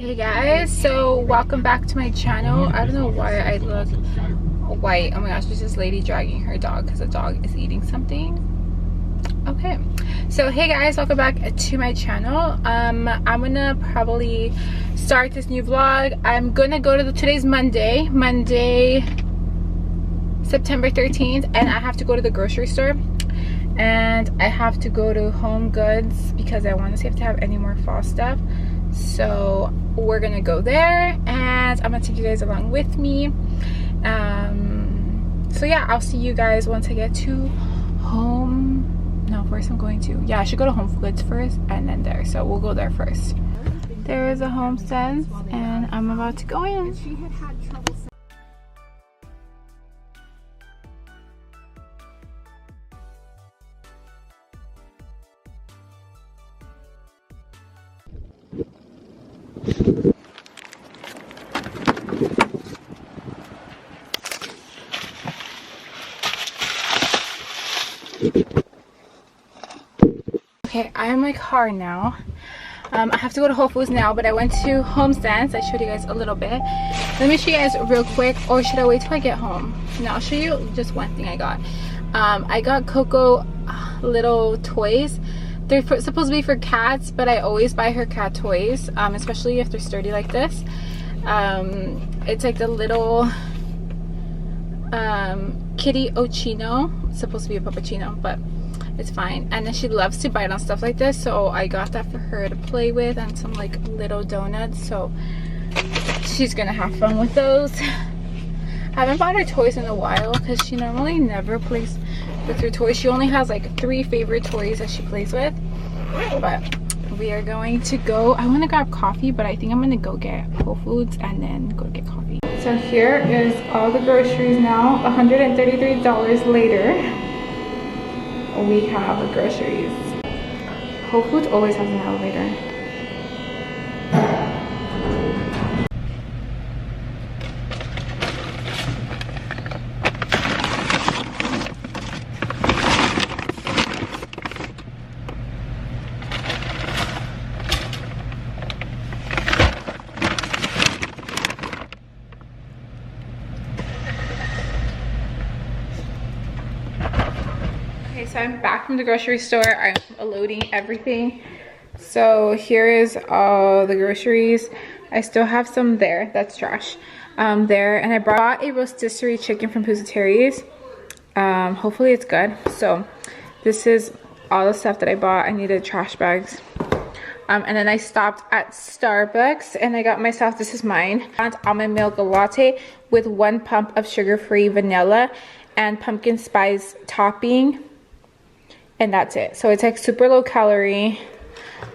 Hey guys, so welcome back to my channel. I don't know why I look white. Oh my gosh, there's this lady dragging her dog because the dog is eating something. Okay, so hey guys, welcome back to my channel. I'm gonna probably start this new vlog. I'm gonna go to today's Monday, September 13th, and I have to go to the grocery store and I have to go to Home Goods because I want to see if they have any more fall stuff. So we're gonna go there and I'm gonna take you guys along with me. So yeah, I'll see you guys once I get to home. No, first I'm going to, yeah, I should go to Home Goods first and then there. So we'll go there first. There is a Homesense and I'm about to go in. Okay, I'm in my car now. I have to go to Whole Foods now, but I went to Homesense. I showed you guys a little bit. Let me show you guys real quick, or should I wait till I get home? No, I'll show you just one thing I got. I got Coco little toys. They're supposed to be for cats, but I always buy her cat toys, especially if they're sturdy like this. It's like the little kitty Ochino. It's supposed to be a puppuccino, but it's fine. And then she loves to bite on stuff like this, so I got that for her to play with, and some like little donuts, so she's gonna have fun with those. I haven't bought her toys in a while because she normally never plays with her toys. She only has like 3 favorite toys that she plays with. But we are going to go, I want to grab coffee, but I think I'm gonna go get Whole Foods and then go get coffee. So here is all the groceries now. $133 later, we have the groceries. Whole Foods always has an elevator. Okay, so I'm back from the grocery store. I'm loading everything. So here is all the groceries. I still have some there. That's trash. There, and I brought a rotisserie chicken from Pusatteri's. Hopefully it's good. So this is all the stuff that I bought. I needed trash bags. And then I stopped at Starbucks and I got myself, this is mine, almond milk latte with 1 pump of sugar-free vanilla and pumpkin spice topping. And that's it. So it's like super low calorie.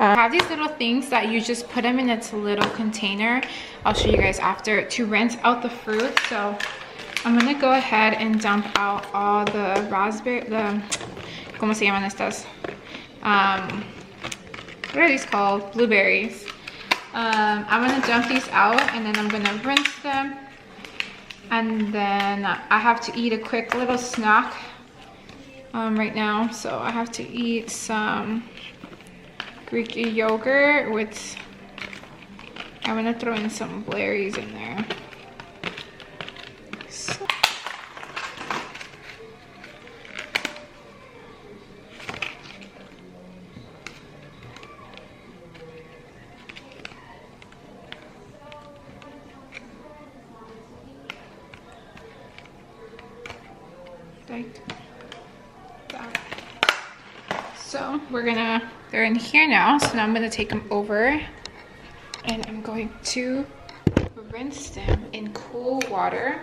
I have these little things that you just put them in its little container. I'll show you guys after, to rinse out the fruit. So I'm gonna go ahead and dump out all the raspberry, ¿cómo se llaman estas? What are these called? Blueberries. I'm gonna dump these out and then I'm gonna rinse them. And then I have to eat a quick little snack right now. So I have to eat some Greek yogurt with, I'm gonna throw in some berries in there. So, like that. So they're in here now. So now I'm gonna take them over and I'm going to rinse them in cool water.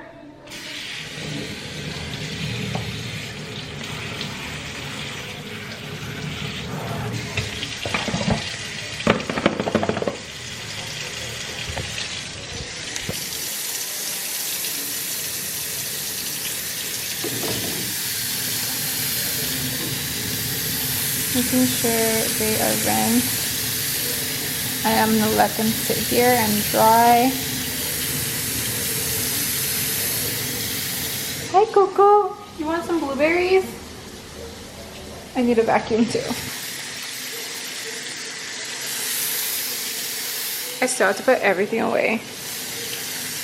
Making sure they are rinsed. And I'm gonna let them sit here and dry. Hi Coco, you want some blueberries? I need a vacuum too. I still have to put everything away.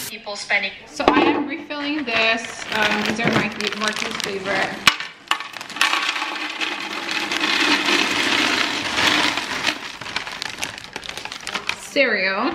People spending. So I am refilling this. These are Marky's favorite. Cereal.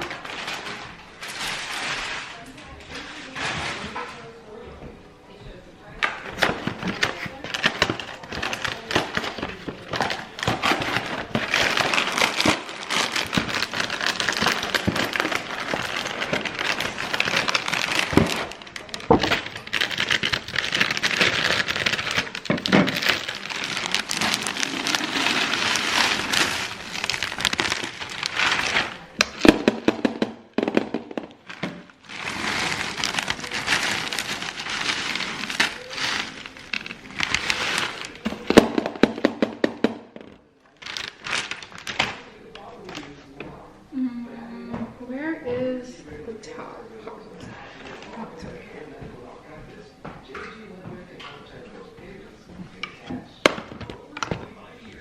Where is the top? Oh, it's over here.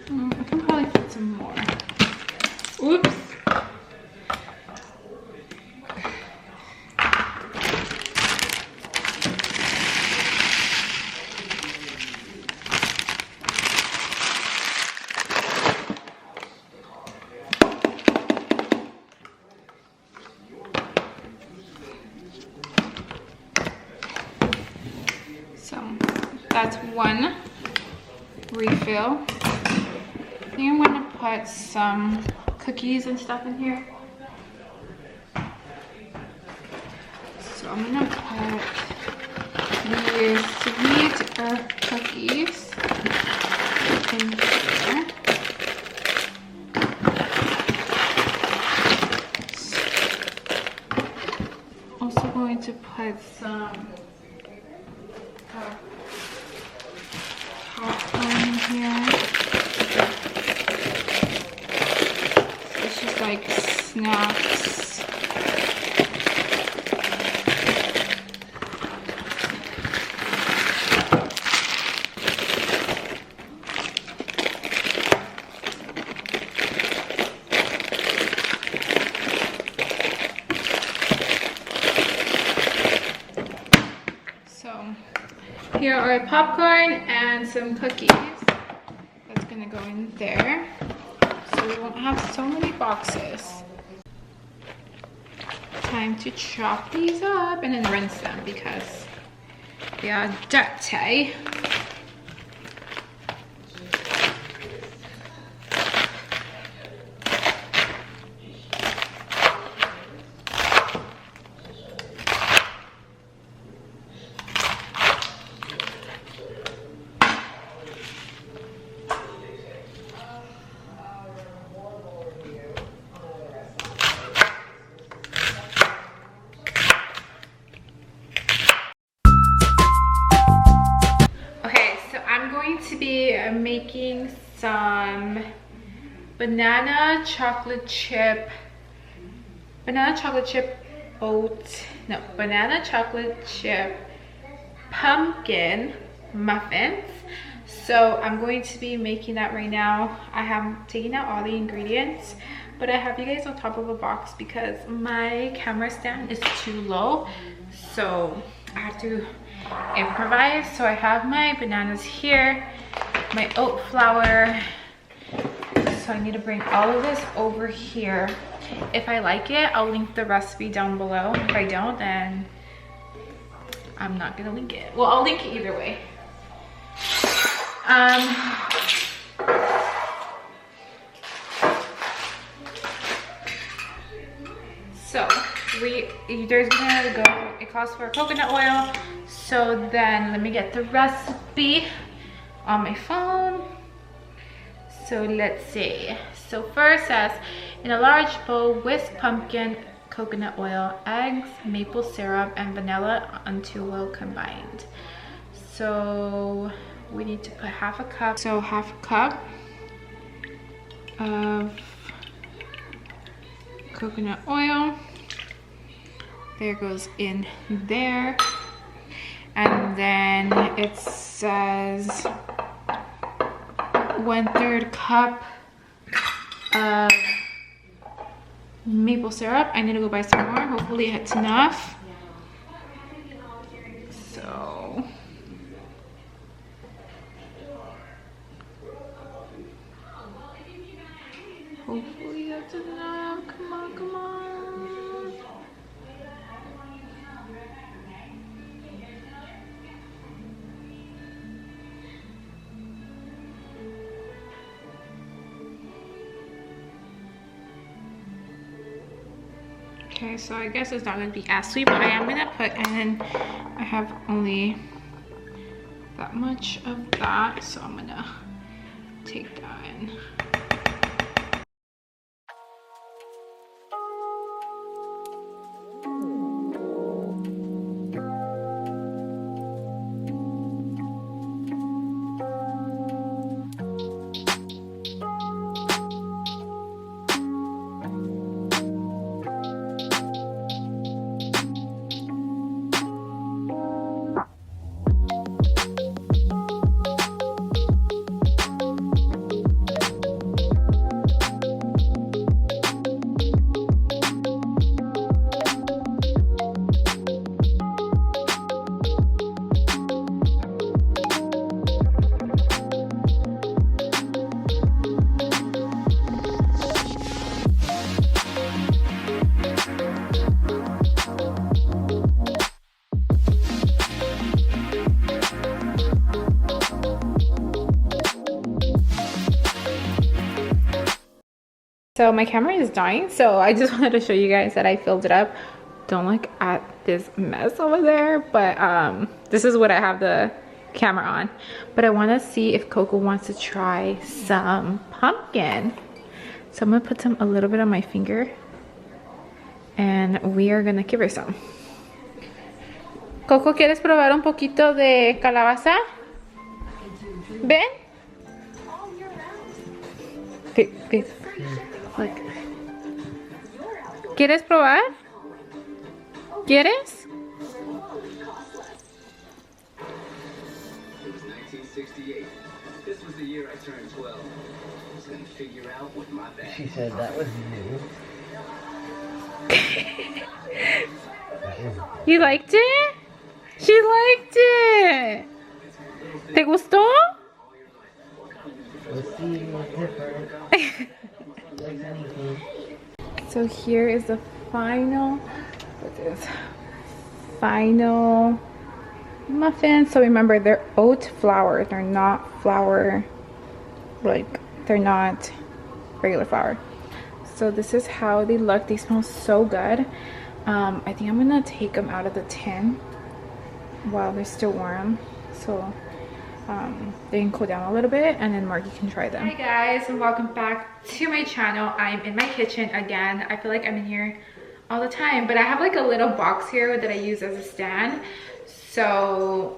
I can probably fit some more. Oops. So that's one refill. I think I'm gonna put some cookies and stuff in here. So I'm gonna put these sweet earth cookies in here. Also going to put some popcorn in here. It's just like snacks. Here are popcorn and some cookies. That's gonna go in there. So we won't have so many boxes. Time to chop these up and then rinse them because they are dirty. To be making some banana chocolate chip pumpkin muffins. So I'm going to be making that right now. I have taken out all the ingredients, but I have you guys on top of a box because my camera stand is too low, so I have to improvise. So I have my bananas here, my oat flour. So I need to bring all of this over here. If I like it, I'll link the recipe down below. If I don't, then I'm not gonna link it. Well, I'll link it either way. So there's gonna go, it calls for coconut oil. So then let me get the recipe on my phone. So let's see. So first says, in a large bowl, whisk pumpkin, coconut oil, eggs, maple syrup, and vanilla until well combined. So we need to put half a cup. So half a cup of coconut oil. There goes in there. And then it says 1/3 cup of maple syrup. I need to go buy some more. Hopefully it's enough. So hopefully that's enough. Come on, come on. Okay, so I guess it's not gonna be as sweet, but I am gonna put in, I have only that much of that, so I'm gonna take that in. So my camera is dying, so I just wanted to show you guys that I filled it up. Don't look at this mess over there, but this is what I have the camera on. But I want to see if Coco wants to try some pumpkin. So I'm gonna put a little bit on my finger, and we are gonna give her some. Coco, ¿quieres probar un poquito de calabaza? Ven. Ven. Look. ¿Quieres probar? ¿Quieres? It was 1968. This was the year I turned 12. I was gonna figure out what my bag. She said that was you. You liked it? She liked it. ¿Te gustó? Let's see what's different. Like anything. So here is the final, final muffin. So remember, they're oat flour. They're not flour, like they're not regular flour. So this is how they look. They smell so good. I think I'm gonna take them out of the tin while they're still warm, so they can cool down a little bit, and then Marky can try them. Hi guys, and welcome back to my channel. I'm in my kitchen again. I feel like I'm in here all the time, but I have like a little box here that I use as a stand. So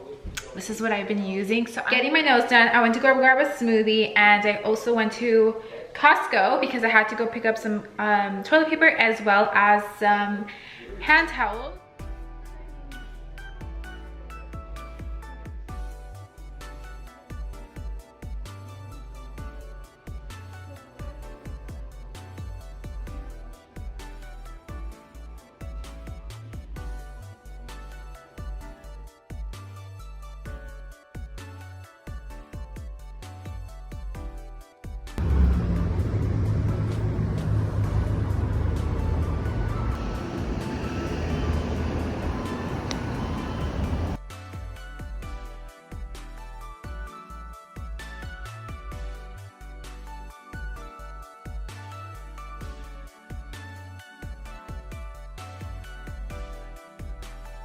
this is what I've been using. So I'm getting my nails done. I went to go grab a smoothie, and I also went to Costco because I had to go pick up some toilet paper as well as some hand towels.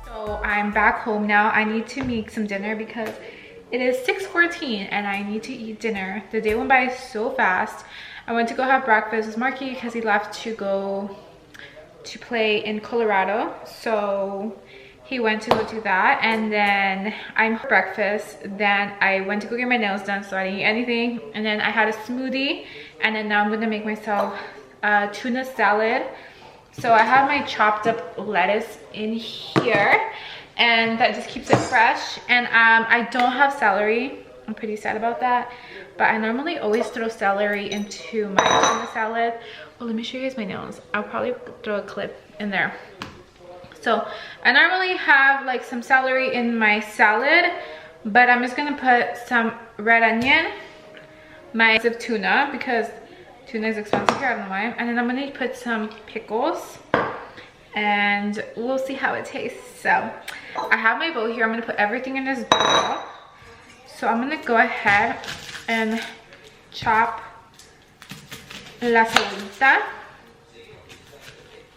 So I'm back home now. I need to make some dinner because it is 6:14 and I need to eat dinner. The day went by so fast. I went to go have breakfast with Marky because he left to go to play in Colorado. So he went to go do that, and then I'm breakfast. Then I went to go get my nails done, so I didn't eat anything. And then I had a smoothie, and then now I'm gonna make myself tuna salad. So I have my chopped up lettuce in here, and that just keeps it fresh. And I don't have celery. I'm pretty sad about that, but I normally always throw celery into my tuna salad. Oh, let me show you guys my nails. I'll probably throw a clip in there. So I normally have like some celery in my salad, but I'm just gonna put some red onion, my of tuna, because tuna is expensive here, I don't know why. And then I'm gonna put some pickles and we'll see how it tastes. So I have my bowl here. I'm gonna put everything in this bowl. So I'm gonna go ahead and chop la cebollita.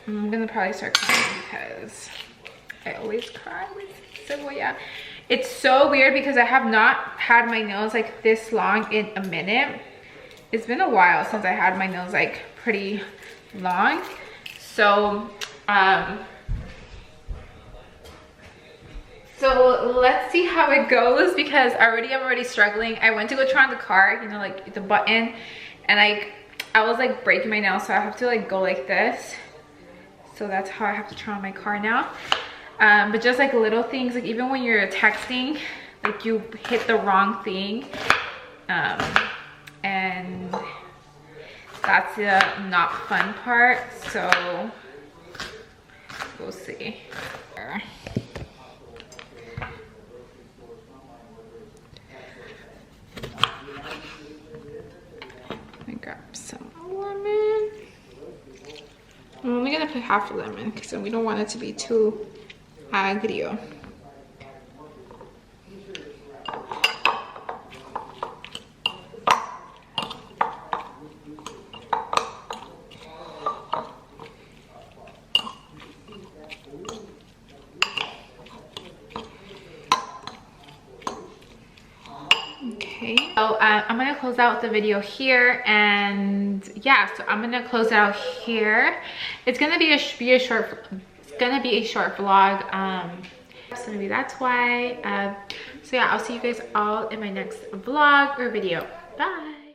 I'm gonna probably start crying because I always cry with cebolla. It's so weird because I have not had my nails like this long in a minute. It's been a while since I had my nails like pretty long. So let's see how it goes, because I'm already struggling. I went to go try on the car, you know, like the button, and I was like breaking my nails, so I have to like go like this. So that's how I have to try on my car now. But just like little things, like even when you're texting, like you hit the wrong thing, and that's the not fun part. So we'll see. Let me grab some lemon. I'm only gonna put half a lemon because we don't want it to be too agrio. Okay, so I'm gonna close out the video here, and yeah, so I'm gonna close it out here. It's gonna be a short vlog. So maybe that's why. So yeah, I'll see you guys all in my next vlog or video. Bye.